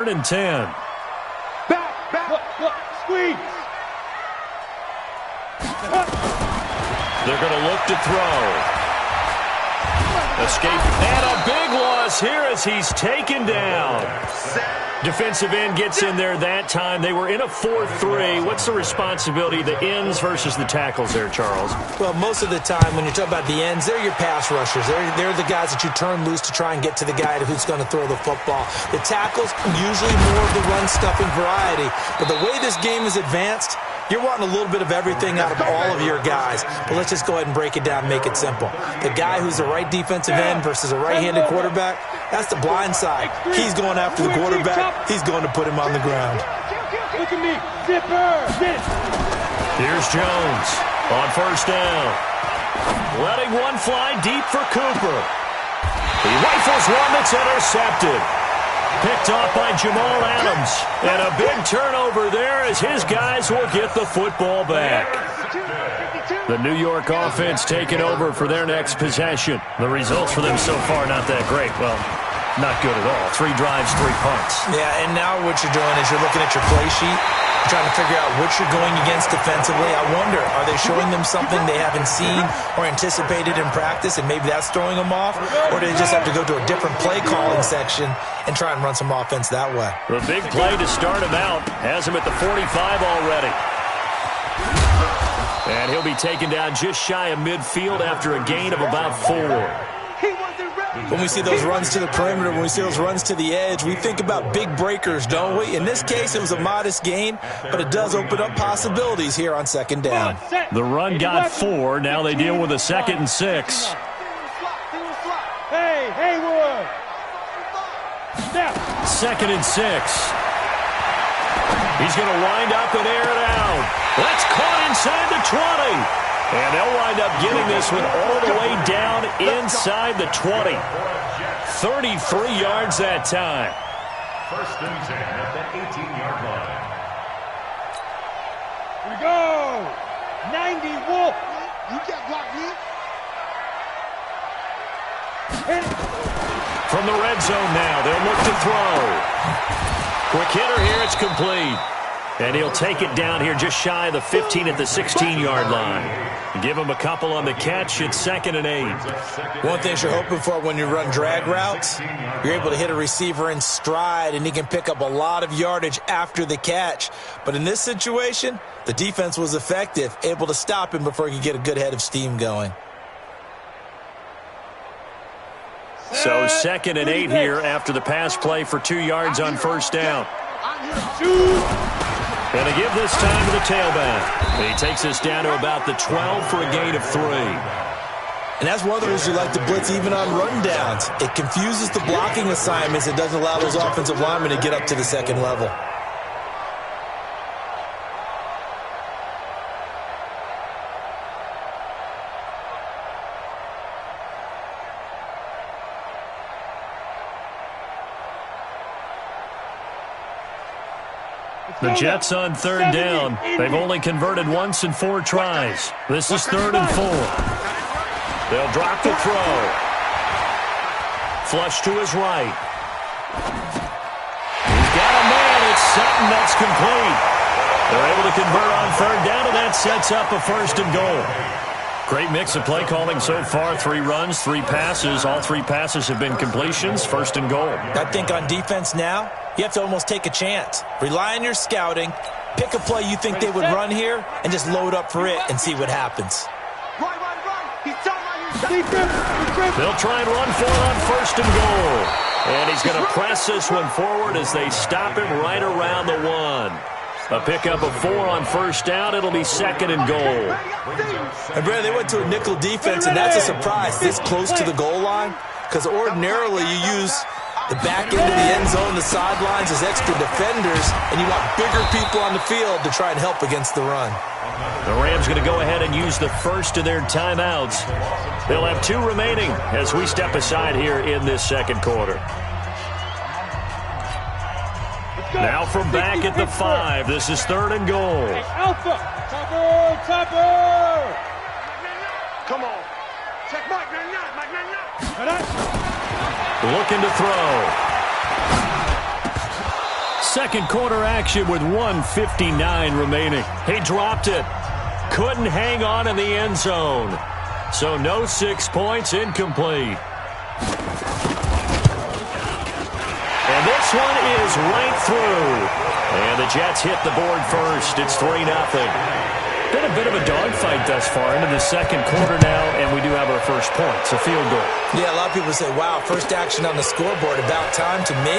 3rd and 10. Look, squeeze. They're going to look to throw. Escape, and a big loss here as he's taken down. Defensive end gets in there that time. They were in a 4-3. What's the responsibility of the ends versus the tackles there, Charles? Well, most of the time when you talk about the ends, they're your pass rushers. They're the guys that you turn loose to try and get to the guy who's going to throw the football. The tackles, usually more of the run-stuffing variety. But the way this game is advanced, you're wanting a little bit of everything out of all of your guys. But let's just go ahead and break it down and make it simple. The guy who's a right defensive end versus a right-handed quarterback, that's the blind side. He's going after the quarterback. He's going to put him on the ground. Look at me. Zipper. Here's Jones on 1st down. Letting one fly deep for Cooper. He rifles one that's intercepted. Picked off by Jamal Adams. And a big turnover there as his guys will get the football back. The New York offense taking over for their next possession. The results for them so far not that great. Well, not good at all. 3 drives, 3 punts. Yeah, and now what you're doing is you're looking at your play sheet, trying to figure out what you're going against defensively. I wonder, are they showing them something they haven't seen or anticipated in practice, and maybe that's throwing them off? Or do they just have to go to a different play calling section and try and run some offense that way? The big play to start him out has him at the 45 already. And he'll be taken down just shy of midfield after a gain of about 4. When we see those runs to the perimeter, when we see those runs to the edge, we think about big breakers, don't we? In this case, it was a modest gain, but it does open up possibilities here on 2nd down. The run got 4. Now they deal with a 2nd and 6. Hey, Haywood. Now. 2nd and 6. He's going to wind up and air it out. That's caught inside the 20. And they'll wind up getting this one all the way down inside the 20. 33 yards that time. 1st and 10 at the 18-yard line. Here we go. 90 Wolf. You can't block me. From the red zone now, they'll look to throw. Quick hitter here, it's complete. And he'll take it down here just shy of the 15 at the 16-yard line. Give him a couple on the catch. It's 2nd and 8. One thing you're hoping for when you run drag routes, you're able to hit a receiver in stride, and he can pick up a lot of yardage after the catch. But in this situation, the defense was effective, able to stop him before he could get a good head of steam going. So 2nd and 8 here after the pass play for 2 yards on 1st down. And they give this time to the tailback. He takes us down to about the 12 for a gain of 3. And that's one of the reasons you like to blitz even on rundowns. It confuses the blocking assignments. It doesn't allow those offensive linemen to get up to the 2nd level. The Jets on 3rd down. They've only converted once in 4 tries. This is 3rd and 4. They'll drop the throw. Flush to his right. He's got a man. It's Sutton. That's complete. They're able to convert on 3rd down, and that sets up a 1st and goal. Great mix of play calling so far. 3 runs, 3 passes. All 3 passes have been completions. 1st and goal. I think on defense now, you have to almost take a chance. Rely on your scouting. Pick a play you think they would run here and just load up for it and see what happens. They'll try and run for it on 1st and goal. And he's going to press this one forward as they stop him right around the 1. A pickup of 4 on 1st down. It'll be 2nd and goal. And Brad, they went to a nickel defense, and that's a surprise this close to the goal line, because ordinarily you use the back end of the end zone, the sidelines as extra defenders, and you want bigger people on the field to try and help against the run. The Rams going to go ahead and use the first of their timeouts. They'll have 2 remaining as we step aside here in this 2nd quarter. Now from back at the 5, this is 3rd and goal. Alpha, topper. Come on. Check Mike. Looking to throw. Second quarter action with 1:59 remaining. He dropped it. Couldn't hang on in the end zone. So no 6 points, incomplete. And this one is right through. And the Jets hit the board first. It's 3-0. Been a bit of a dogfight thus far into the second quarter now, and we do have our first point. It's a field goal. Yeah, a lot of people say, wow, first action on the scoreboard, about time. To me,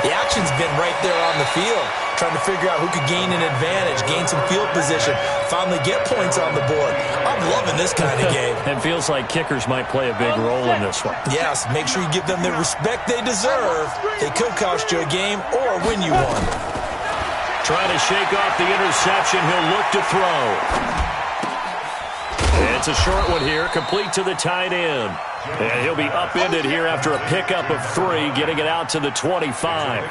the action's been right there on the field, trying to figure out who could gain an advantage, gain some field position, finally get points on the board. I'm loving this kind of game. It feels like kickers might play a big role in this one. Yes, make sure you give them the respect they deserve. They could cost you a game or win you one. Trying to shake off the interception. He'll look to throw. It's a short one here, complete to the tight end. And he'll be upended here after a pickup of 3, getting it out to the 25.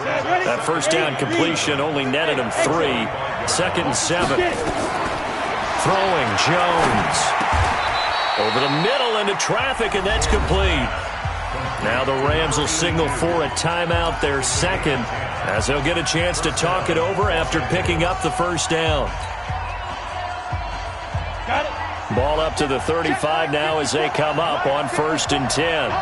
That first down completion only netted him 3. Second and 7. Throwing Jones. Over the middle into traffic, and that's complete. Now the Rams will signal for a timeout, their second, as they'll get a chance to talk it over after picking up the first down. Ball up to the 35 now as they come up on 1st and 10.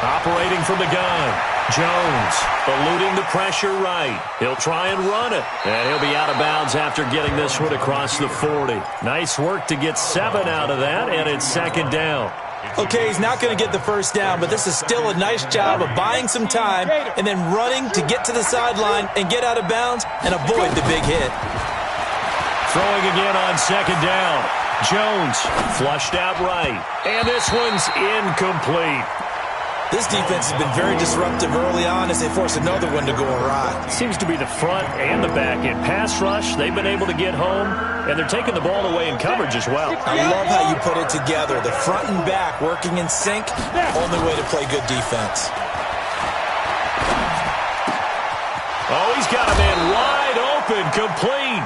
Operating from the gun. Jones eluding the pressure right. He'll try and run it. And he'll be out of bounds after getting this one across the 40. Nice work to get 7 out of that, and it's second down. Okay, he's not going to get the first down, but this is still a nice job of buying some time and then running to get to the sideline and get out of bounds and avoid the big hit. Throwing again on second down. Jones flushed out right. And this one's incomplete. This defense has been very disruptive early on as they force another one to go awry. Seems to be the front and the back end. Pass rush, they've been able to get home, and they're taking the ball away in coverage as well. I love how you put it together. The front and back working in sync, only way to play good defense. Oh, he's got a man wide open, complete.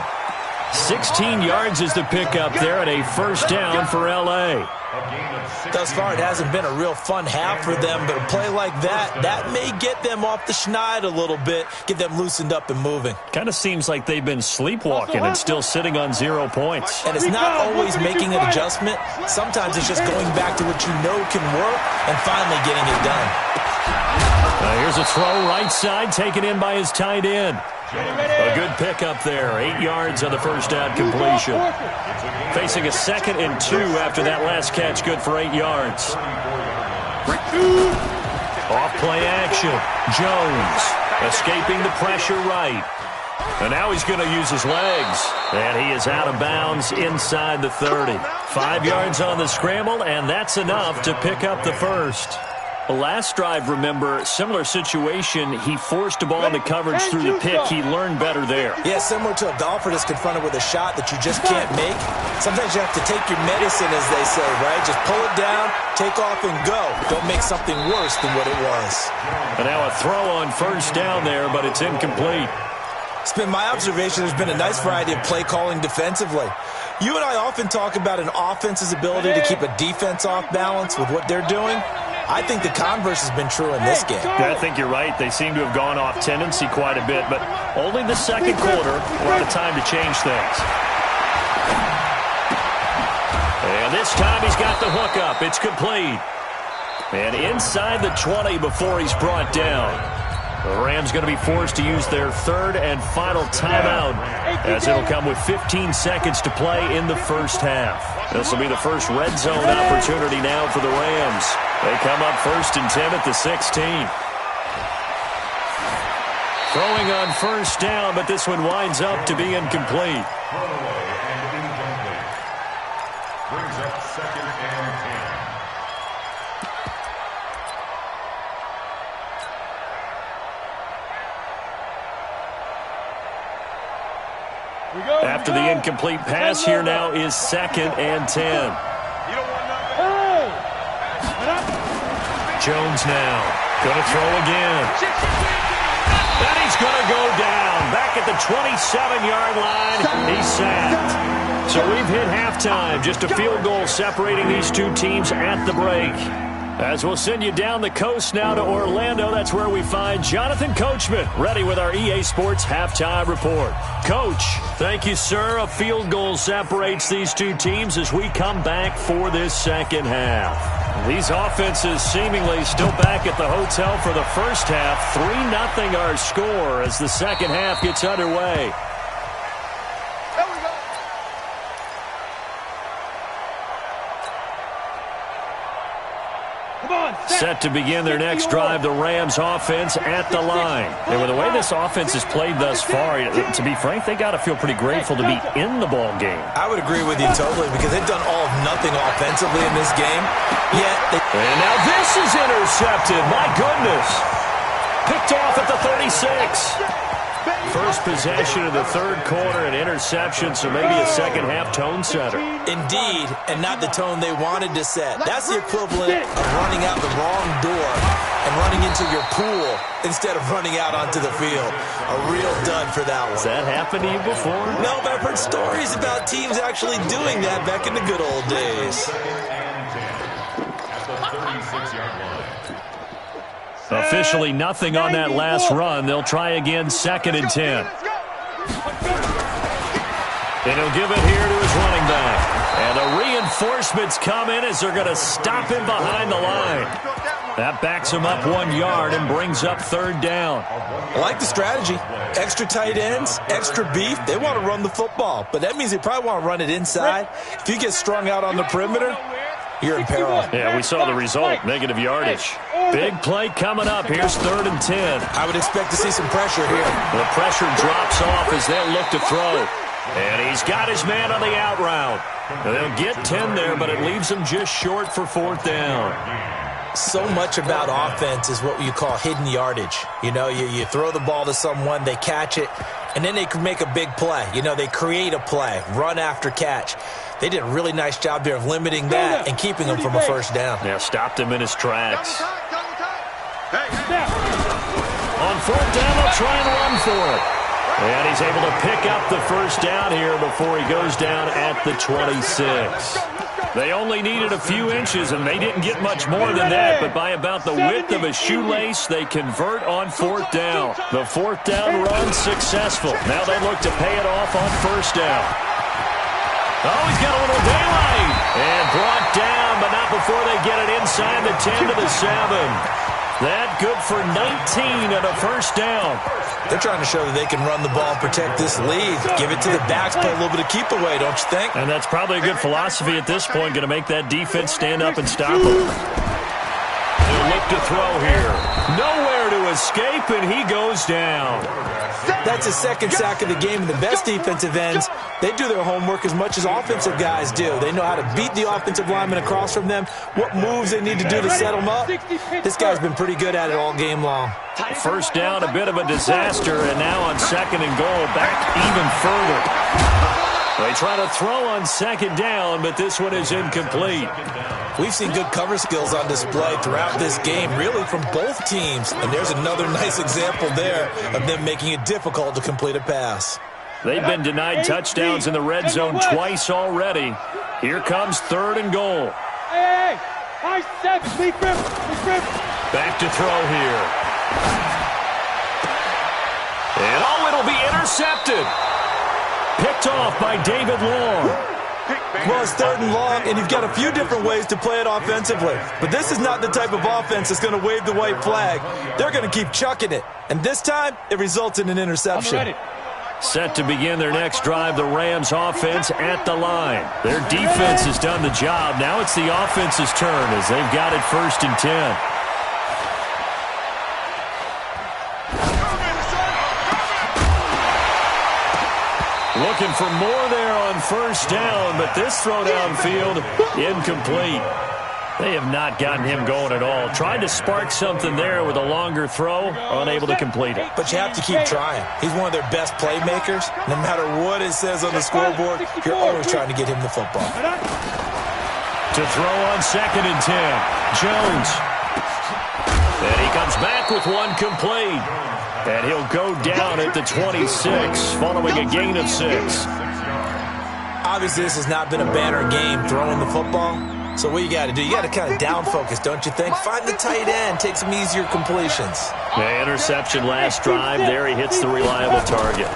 16 yards is the pickup there at a first down for L.A. Thus far, it hasn't been a real fun half for them, but a play like that may get them off the schneid a little bit, get them loosened up and moving. Kind of seems like they've been sleepwalking and still sitting on 0 points. And it's not always making an adjustment. Sometimes it's just going back to what you know can work and finally getting it done. Here's a throw right side, taken in by his tight end. A good pickup there. 8 yards on the first down completion. Facing a 2nd and 2 after that last catch, good for 8 yards. Off play action. Jones escaping the pressure right. And now he's going to use his legs. And he is out of bounds inside the 30. 5 yards on the scramble, and that's enough to pick up the first. Last drive, remember, similar situation. He forced a ball into coverage through the pick. He learned better there. Yeah, similar to a golfer that's confronted with a shot that you just can't make. Sometimes you have to take your medicine, as they say, right? Just pull it down, take off, and go. Don't make something worse than what it was. And now a throw on first down there, but it's incomplete. It's been my observation there's been a nice variety of play calling defensively. You and I often talk about an offense's ability to keep a defense off balance with what they're doing. I think the converse has been true in this game. I think you're right. They seem to have gone off tendency quite a bit, but only the second quarter, a lot of time to change things. And this time he's got the hook up. It's complete. And inside the 20 before he's brought down. The Rams going to be forced to use their 3rd and final timeout, as it'll come with 15 seconds to play in the first half. This will be the first red zone opportunity now for the Rams. They come up 1st and 10 at the 16. Throwing on first down, but this one winds up to be incomplete. Brings up 2nd and 10. After the incomplete pass, here now is 2nd and 10. Jones now going to throw again. And he's going to go down. Back at the 27-yard line, he's sacked. So we've hit halftime. Just a field goal separating these two teams at the break. As we'll send you down the coast now to Orlando, that's where we find Jonathan Coachman, ready with our EA Sports Halftime Report. Coach, thank you, sir. A field goal separates these two teams as we come back for this second half. These offenses seemingly still back at the hotel for the first half. 3-0 our score as the second half gets underway. Set to begin their next drive, the Rams offense at the line. And with the way this offense has played thus far, to be frank, they got to feel pretty grateful to be in the ball game. I would agree with you totally because they've done all of nothing offensively in this game. And now this is intercepted. My goodness. Picked off at the 36. First possession of the third quarter, an interception, so maybe a second half tone setter. Indeed, and not the tone they wanted to set. That's the equivalent of running out the wrong door and running into your pool instead of running out onto the field. A real dud for that one. Has that happened to you before? No, but I've heard stories about teams actually doing that back in the good old days. Officially nothing on that last run. They'll try again, 2nd and 10. And he'll give it here to his running back. And the reinforcements come in as they're going to stop him behind the line. That backs him up 1 yard and brings up 3rd down. I like the strategy. Extra tight ends, extra beef. They want to run the football, but that means they probably want to run it inside. If you get strung out on the perimeter, you're in peril. Yeah, we saw the result, negative yardage. Big play coming up. Here's 3rd and 10. I would expect to see some pressure here. The pressure drops off as they'll look to throw. And he's got his man on the out route. They'll get 10 there, but it leaves them just short for 4th down. So much about offense is what you call hidden yardage. You know, you throw the ball to someone, they catch it, and then they can make a big play. You know, they create a play, run after catch. They did a really nice job there of limiting that and keeping him from a 1st down. Yeah, stopped him in his tracks. On 4th down, they'll try and run for it. And he's able to pick up the 1st down here before he goes down at the 26. They only needed a few inches, and they didn't get much more than that. But by about the width of a shoelace, they convert on 4th down. The 4th down run successful. Now they look to pay it off on 1st down. Oh, he's got a little daylight. And brought down, but not before they get it inside the 10 to the 7. That good for 19 and a 1st down. They're trying to show that they can run the ball and protect this lead. Give it to the backs, play a little bit of keep away, don't you think? And that's probably a good philosophy at this point, going to make that defense stand up and stop them. He'll look to throw here. Nowhere to escape, and he goes down. That's his 2nd sack of the game, and the best defensive ends, they do their homework as much as offensive guys do. They know how to beat the offensive lineman across from them, what moves they need to do to set them up. This guy's been pretty good at it all game long. 1st down, a bit of a disaster, and now on 2nd and goal, back even further. They try to throw on 2nd down, but this one is incomplete. We've seen good cover skills on display throughout this game, really from both teams. And there's another nice example there of them making it difficult to complete a pass. They've been denied touchdowns in the red zone twice already. Here comes 3rd and goal. Hey, high 7, Back to throw here. And it'll be intercepted. Picked off by David Long. Well, it's 3rd and long, and you've got a few different ways to play it offensively. But this is not the type of offense that's going to wave the white flag. They're going to keep chucking it. And this time, it results in an interception. Set to begin their next drive, the Rams offense at the line. Their defense has done the job. Now it's the offense's turn as they've got it 1st and 10. Looking for more there on 1st down, but this throw downfield, incomplete. They have not gotten him going at all. Tried to spark something there with a longer throw, unable to complete it. But you have to keep trying. He's one of their best playmakers. No matter what it says on the scoreboard, you're always trying to get him the football. To throw on 2nd and 10, Jones. And he comes back with one complete. And he'll go down at the 26, following a gain of 6. Obviously, this has not been a banner game throwing the football, So what you got to do, you got to kind of down focus, don't you think? Find the tight end, take some easier completions. The interception last drive. There he hits the reliable target.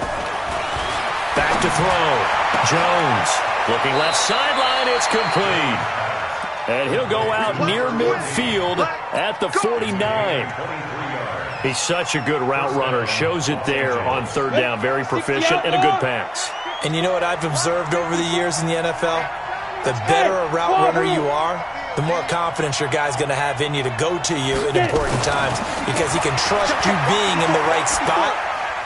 Back to throw. Jones looking left sideline. It's complete. And he'll go out near midfield at the 49. He's such a good route runner. Shows it there on third down. Very proficient and a good pass. And you know what I've observed over the years in the NFL? The better a route runner you are, the more confidence your guy's going to have in you to go to you in important times because he can trust you being in the right spot,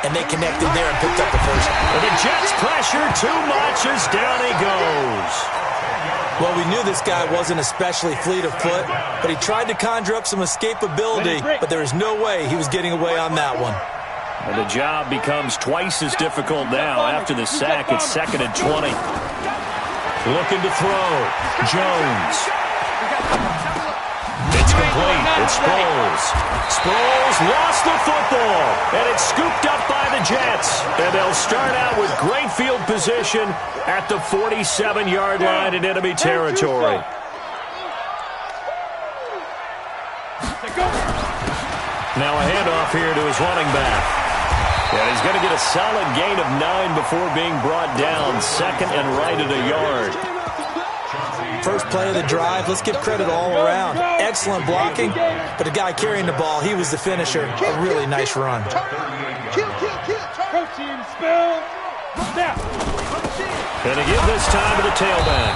and they connected there and picked up the first. And the Jets pressure too much as down he goes. Well, we knew this guy wasn't especially fleet of foot, but he tried to conjure up some escapability, but there was no way he was getting away on that one. And the job becomes twice as difficult now after the sack. It's 2nd and 20. Looking to throw. Jones. It's complete. It's Sproles. Sproles lost the football, and it's scooped up by the Jets. And they'll start out with great field position at the 47-yard line in enemy territory. Now a handoff here to his running back. And he's going to get a solid gain of 9 before being brought down. 2nd and right at a yard. First play of the drive, let's give credit all around. Excellent blocking, but the guy carrying the ball, he was the finisher. A really nice run. Protein spill. Snap. Going to give this time to the tailback.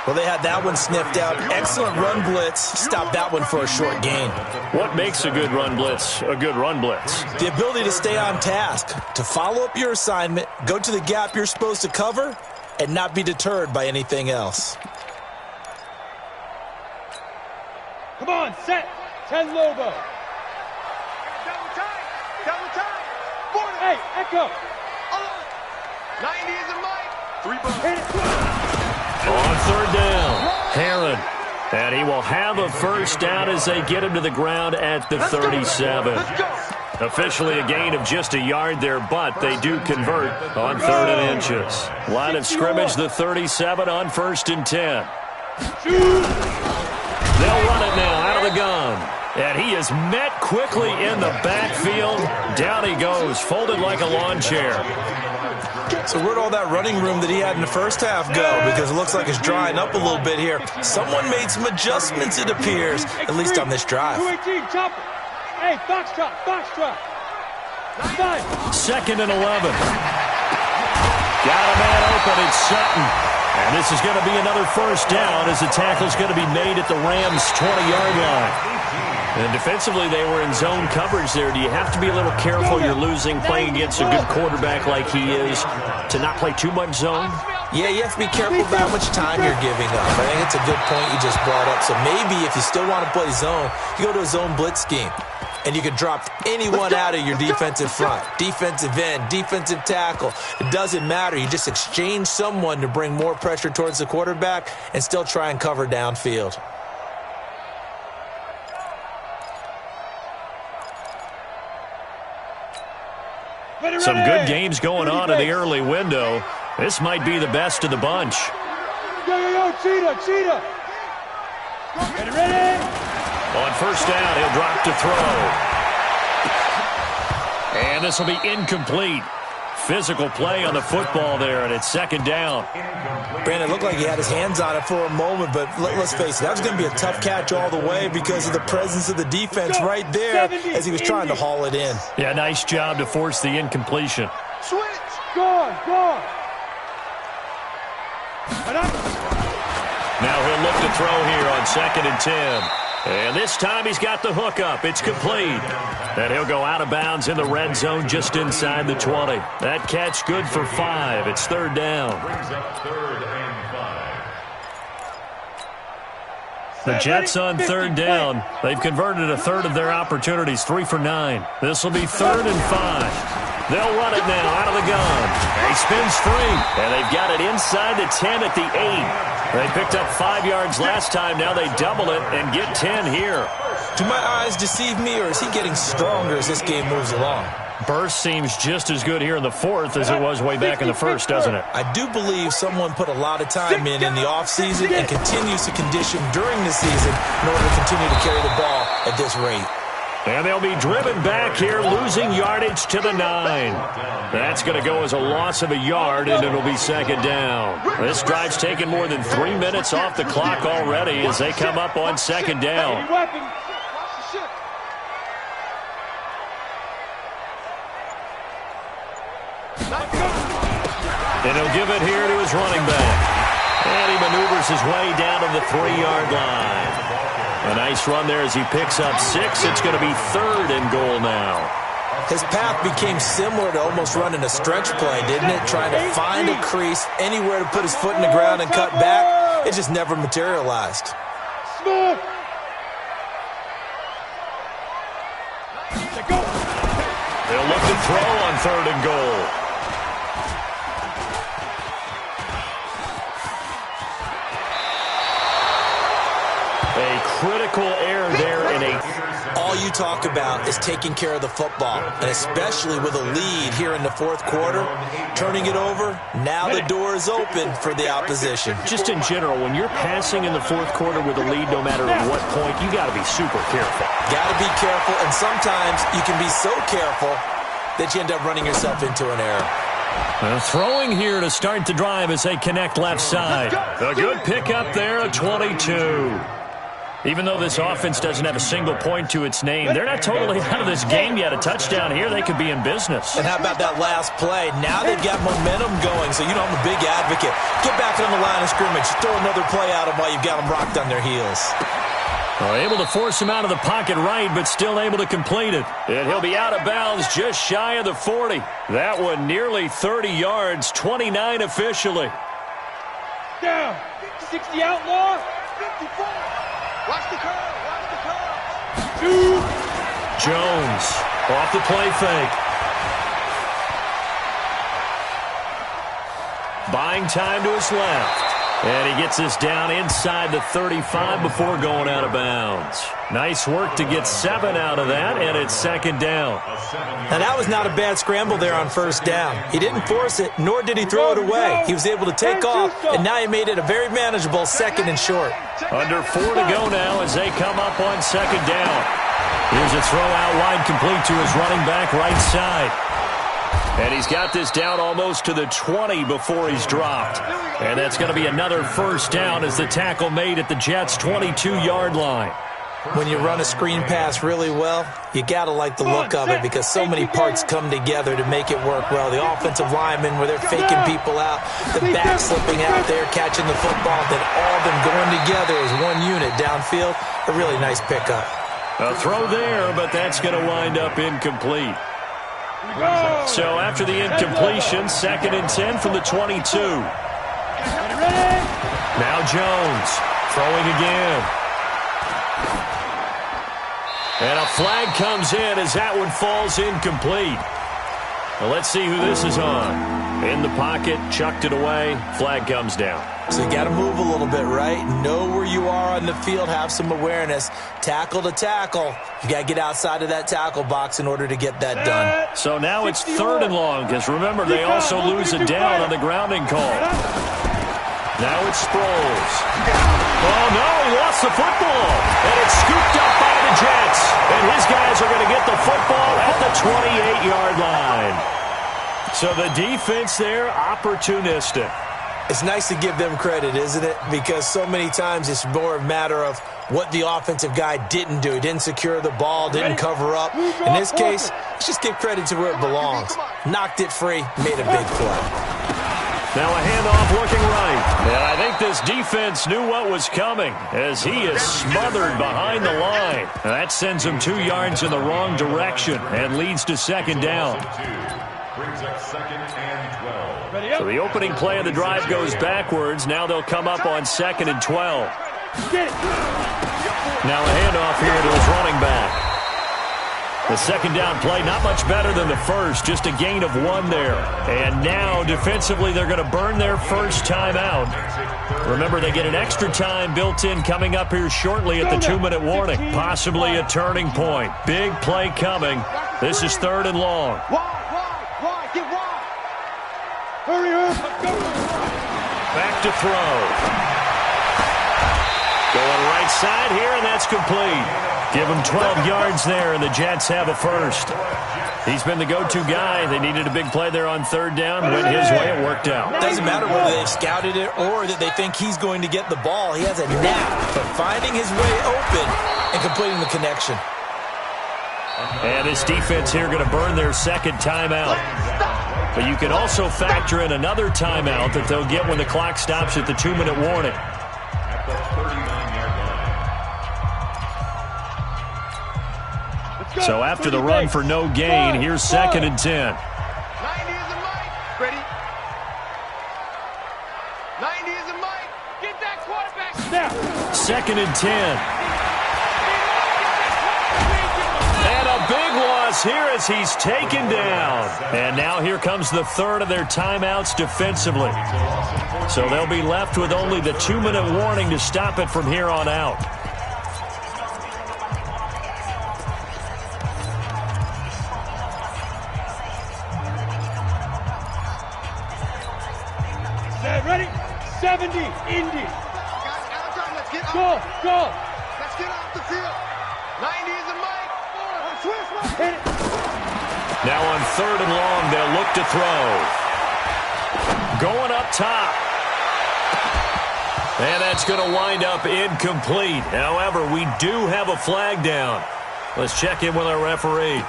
Well, they had that one sniffed out. Excellent run blitz. Stopped that one for a short gain. What makes a good run blitz a good run blitz? The ability to stay on task, to follow up your assignment, go to the gap you're supposed to cover, and not be deterred by anything else. Come on, set. 10 Lobo. Double time. Hey, Echo. 90 is a mic. 3 bucks. Hit it. On third down, Herron. And he will have a first down as they get him to the ground at the 37. Officially a gain of just a yard there, but they do convert on 3rd and inches. Line of scrimmage, the 37 on 1st and 10. They'll run it now out of the gun. And he is met quickly in the backfield. Down he goes, folded like a lawn chair. So where'd all that running room that he had in the first half go? Because it looks like it's drying up a little bit here. Someone made some adjustments, it appears, at least on this drive. 218, chopper. Hey, box drop. 2nd and 11. Got a man open, it's Sutton. And this is going to be another first down as the tackle's going to be made at the Rams' 20-yard line. And defensively, they were in zone coverage there. Do you have to be a little careful? You're losing, playing against a good quarterback like he is, to not play too much zone? Yeah, you have to be careful about how much time you're giving up. I think it's a good point you just brought up. So maybe if you still want to play zone, you go to a zone blitz scheme. And you can drop anyone out of your defensive front. Defensive end, defensive tackle. It doesn't matter. You just exchange someone to bring more pressure towards the quarterback and still try and cover downfield. Some good games going on in the early window. This might be the best of the bunch. Yo, Cheetah. Ready? On first down, he'll drop to throw. And this will be incomplete. Physical play on the football there, and it's 2nd down. Brandon, it looked like he had his hands on it for a moment, but let's face it, that was going to be a tough catch all the way because of the presence of the defense right there as he was trying to haul it in. Yeah, nice job to force the incompletion. Switch. Gone. Now he'll look to throw here on 2nd and 10. And this time he's got the hook up. It's complete. And he'll go out of bounds in the red zone just inside the 20. That catch good for 5. It's 3rd down. Brings up 3rd and 5. The Jets on 3rd down. They've converted a third of their opportunities, 3 for 9. This will be 3rd and 5. They'll run it now out of the gun. He spins free. And they've got it inside the 10 at the 8. They picked up 5 yards last time. Now they double it and get 10 here. Do my eyes deceive me, or is he getting stronger as this game moves along? Burst seems just as good here in the fourth as it was way back in the first, doesn't it? I do believe someone put a lot of time in the offseason and continues to condition during the season in order to continue to carry the ball at this rate. And they'll be driven back here, losing yardage to the 9. That's going to go as a loss of a yard, and it'll be second down. This drive's taken more than 3 minutes off the clock already as they come up on second down. And he'll give it here to his running back. And he maneuvers his way down to the 3-yard line. A nice run there as he picks up 6. It's going to be 3rd and goal now. His path became similar to almost running a stretch play, didn't it? Trying to find a crease, anywhere to put his foot in the ground and cut back. It just never materialized. They'll look to throw on 3rd and goal. A critical error there in All you talk about is taking care of the football, and especially with a lead here in the fourth quarter, turning it over, now the door is open for the opposition. Just in general, when you're passing in the fourth quarter with a lead, no matter at what point, you got to be super careful. Got to be careful, and sometimes you can be so careful that you end up running yourself into an error. Throwing here to start the drive as they connect left side. A good pickup there, a 22. Even though this offense doesn't have a single point to its name, they're not totally out of this game yet. A touchdown here, they could be in business. And how about that last play? Now they've got momentum going, so you know I'm a big advocate. Get back on the line of scrimmage. Throw another play at them while you've got them rocked on their heels. Able to force him out of the pocket right, but still able to complete it. And he'll be out of bounds just shy of the 40. That one nearly 30 yards, 29 officially. Down. 60 outlaw. 54. Watch the curve. Watch the curve. 2. Jones off the play fake. Buying time to his left. And he gets this down inside the 35 before going out of bounds. Nice work to get 7 out of that, and it's second down. Now, that was not a bad scramble there on first down. He didn't force it, nor did he throw it away. He was able to take off, and now he made it a very manageable 2nd and short. Under 4 to go now as they come up on second down. Here's a throw out wide complete to his running back right side. And he's got this down almost to the 20 before he's dropped. And that's going to be another first down as the tackle made at the Jets' 22-yard line. When you run a screen pass really well, you got to like the look of it because so many parts come together to make it work well. The offensive linemen, where they're faking people out, the back slipping out there, catching the football, then all of them going together as one unit downfield. A really nice pickup. A throw there, but that's going to wind up incomplete. So after the incompletion, 2nd and 10 from the 22. Now Jones throwing again. And a flag comes in as that one falls incomplete. Well, let's see who this is on. In the pocket, chucked it away, flag comes down. So you got to move a little bit, right? Know where you are on the field, have some awareness. Tackle to tackle. You got to get outside of that tackle box in order to get that done. So now it's 3rd and long, because remember, they also lose a down on the grounding call. Now it's Sproles. Oh, no, he lost the football. And it's scooped up by the Jets. And his guys are going to get the football at the 28-yard line. So the defense there, opportunistic. It's nice to give them credit, isn't it? Because so many times it's more a matter of what the offensive guy didn't do. He didn't secure the ball, didn't cover up. In this case, let's just give credit to where it belongs. Knocked it free, made a big play. Now a handoff looking right. And I think this defense knew what was coming as he is smothered behind the line. And that sends him 2 yards in the wrong direction and leads to second down. Brings up 2nd and 12. So the opening play of the drive goes backwards. Now they'll come up on 2nd and 12. Now a handoff here to his running back. The second down play, not much better than the first, just a gain of 1 there. And now, defensively, they're going to burn their first timeout. Remember, they get an extra time built in coming up here shortly at the 2-minute warning. Possibly a turning point. Big play coming. This is 3rd and long. Wide, get wide. Hurry up, go. Back to throw. Going right side here, and that's complete. Give him 12 yards there, and the Jets have a first. He's been the go-to guy. They needed a big play there on 3rd down. Went his way, it worked out. Doesn't matter whether they've scouted it or that they think he's going to get the ball. He has a knack for finding his way open and completing the connection. And this defense here going to burn their second timeout. But you can also factor in another timeout that they'll get when the clock stops at the 2-minute warning. So after the run for no gain, here's 2nd and 10. 90 is a mic. Ready? 90 is a mic. Get that quarterback. Snap. 2nd and 10. And a big loss here as he's taken down. And now here comes the 3rd of their timeouts defensively. So they'll be left with only the 2-minute warning to stop it from here on out. Ready? 70, Indy. Let's get Go. Let's get off the field. 90 is a mic. Hit it. Now on 3rd and long, they'll look to throw. Going up top. And that's going to wind up incomplete. However, we do have a flag down. Let's check in with our referee.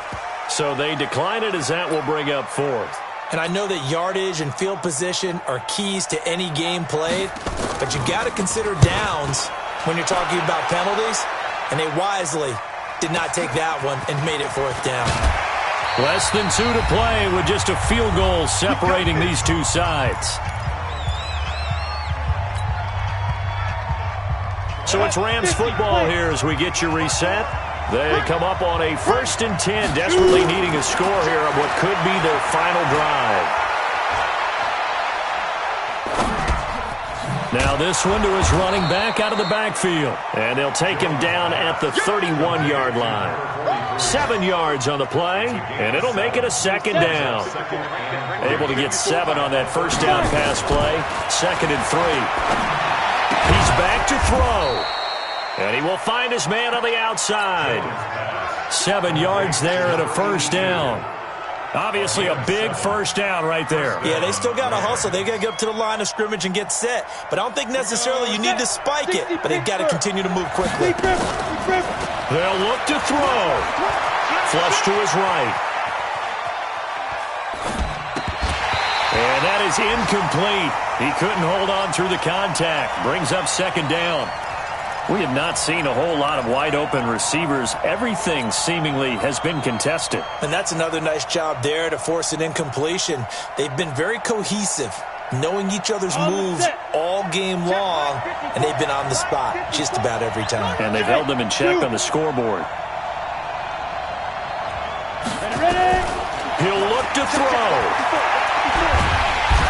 So they decline it as that will bring up 4th. And I know that yardage and field position are keys to any game played, but you got to consider downs when you're talking about penalties, and they wisely did not take that one and made it 4th down. Less than 2 to play with just a field goal separating these two sides. So it's Rams football here as we get you reset. They come up on a 1st and 10, desperately needing a score here on what could be their final drive. Now this one to his running back out of the backfield. And they'll take him down at the 31-yard line. 7 yards on the play, and it'll make it a 2nd down. Able to get 7 on that 1st down pass play. 2nd and 3. He's back to throw. And he will find his man on the outside. 7 yards there and a 1st down. Obviously a big 1st down right there. Yeah, they still got to hustle. They got to get up to the line of scrimmage and get set. But I don't think necessarily you need to spike it, but they've got to continue to move quickly. They'll look to throw. Flush to his right. And that is incomplete. He couldn't hold on through the contact. Brings up 2nd down. We have not seen a whole lot of wide-open receivers. Everything seemingly has been contested. And that's another nice job there to force an incompletion. They've been very cohesive, knowing each other's moves all game long, and they've been on the spot just about every time. And they've held them in check on the scoreboard. He'll look to throw.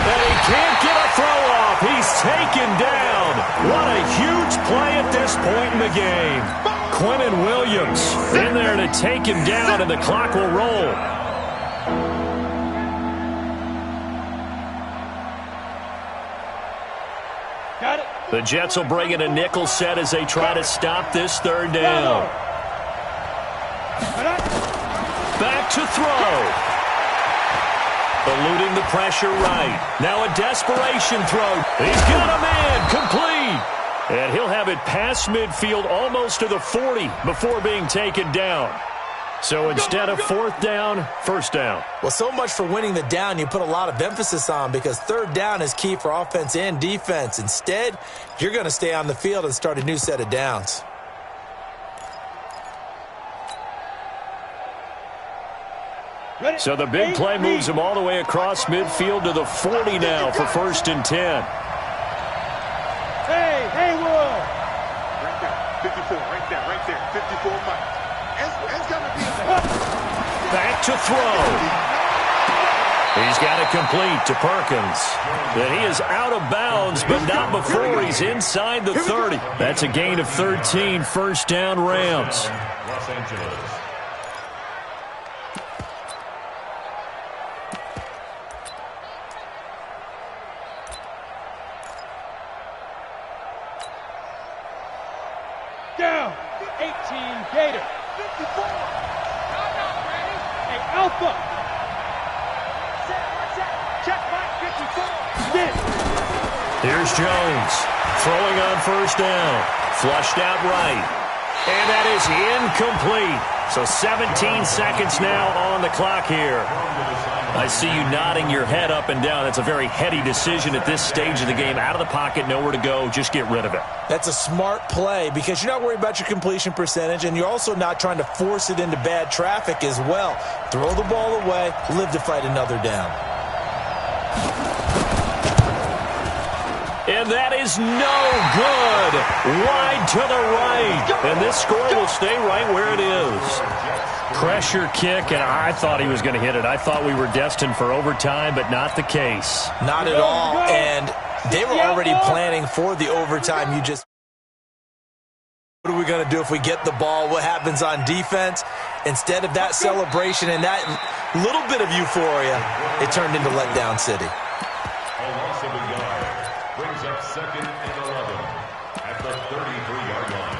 And he can't get a throw off. He's taken down. What a huge play at this point in the game. Quinnen Williams in there to take him down, and the clock will roll. Got it. The Jets will bring in a nickel set as they try to stop this 3rd down. Back to throw. Eluding the pressure right. Now a desperation throw. He's got a man. Complete. And he'll have it past midfield almost to the 40 before being taken down. So instead of 4th down, 1st down. Well, so much for winning the down you put a lot of emphasis on, because 3rd down is key for offense and defense. Instead, you're going to stay on the field and start a new set of downs. So the big play moves him all the way across midfield to the 40 now for 1st and 10. Hey, Will. Right there, 54, right there, 54, Mike. It's going to be to throw. He's got it complete to Perkins. But he is out of bounds, but not before he's inside the 30. That's a gain of 13, first down Rams. Los Angeles. Down. 18 Gator. 54. Hey, Alpha. Check Mike 54. Sit. Here's Jones throwing on first down. Flushed out right. And that is incomplete. So 17 seconds now on the clock here. I see you nodding your head up and down. That's a very heady decision at this stage of the game. Out of the pocket, nowhere to go. Just get rid of it. That's a smart play because you're not worried about your completion percentage, and you're also not trying to force it into bad traffic as well. Throw the ball away, live to fight another down. And that is no good. Wide to the right. And this score will stay right where it is. Pressure kick, and I thought he was going to hit it. I thought we were destined for overtime, but not the case. Not at all. And they were already planning for the overtime. What are we going to do if we get the ball? What happens on defense? Instead of that celebration and that little bit of euphoria, it turned into letdown city. A loss of a yard brings up second and 11 at the 33-yard line.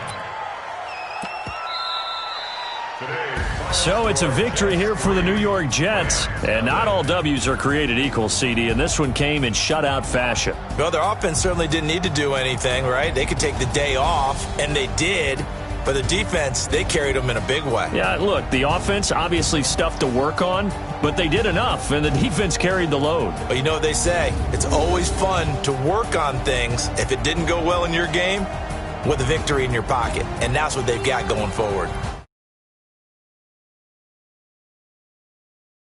So it's a victory here for the New York Jets. And not all W's are created equal, CD, and this one came in shutout fashion. Well, their offense certainly didn't need to do anything, right? They could take the day off, and they did. But the defense, they carried them in a big way. Yeah, look, the offense, obviously stuff to work on, but they did enough, and the defense carried the load. But you know what they say, it's always fun to work on things if it didn't go well in your game with a victory in your pocket. And that's what they've got going forward.